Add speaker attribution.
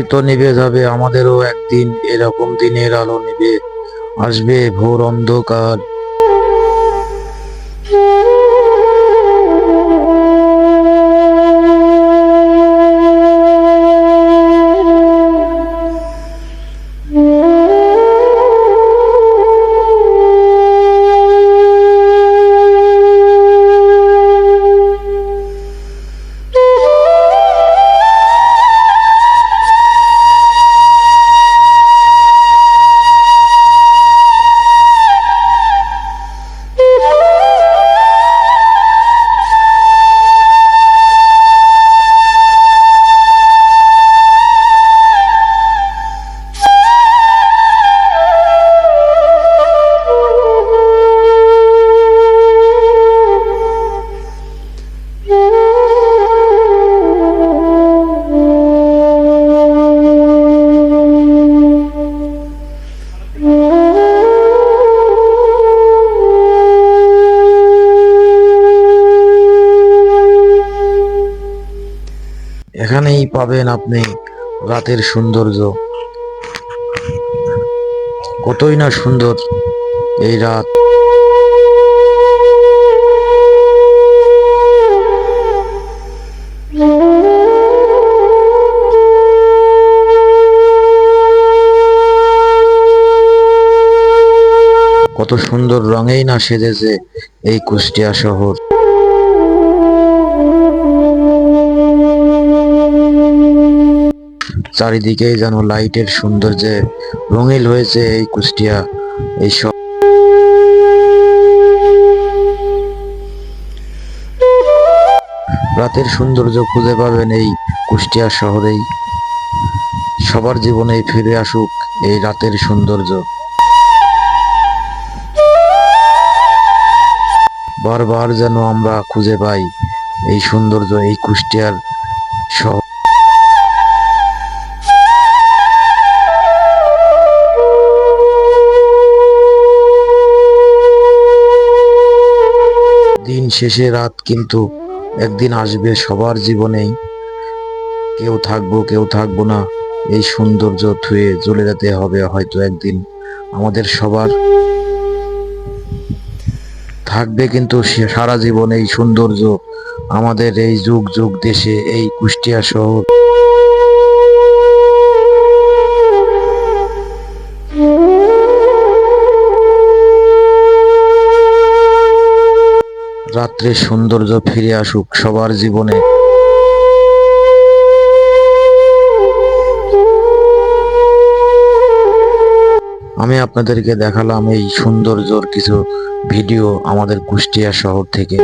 Speaker 1: হয়তো নিভে যাবে, আমাদেরও একদিন এরকম দিনের আলো নিভে আসবে ভোর অন্ধকার। এখানেই পাবেন আপনি রাতের সৌন্দর্য। কতই না সুন্দর এই রাত। কত সুন্দর রঙেই না সেজেছে এই কুষ্টিয়া শহর। চারিদিকেই যেন লাইটের সৌন্দর্যে রঙিন হয়েছে এই কুষ্টিয়া। এই সব রাতের সৌন্দর্য খুঁজে পাবেন এই কুষ্টিয়া শহরেই। সবার জীবনে ফিরে আসুক এই রাতের সৌন্দর্য। বারবার যেন আমরা খুঁজে পাই এই সৌন্দর্য এই কুষ্টিয়ার শহর। দিন শেষে রাত কিন্তু একদিন আসবে সবার জীবনেই। কেউ থাকবো কেউ থাকবো না, এই সৌন্দর্য থুয়ে চলে যেতে হবে হয়তো একদিন আমাদের সবার। থাকবে কিন্তু সারা জীবন এই সৌন্দর্য আমাদের এই যুগ যুগ দেশে, এই কুষ্টিয়া শহর। রাত্রের সৌন্দর্য ফিরে আসুক সবার জীবনে। আমি আপনাদেরকে দেখালাম এই সৌন্দর্যর কিছু ভিডিও আমাদের কুষ্টিয়া শহর থেকে।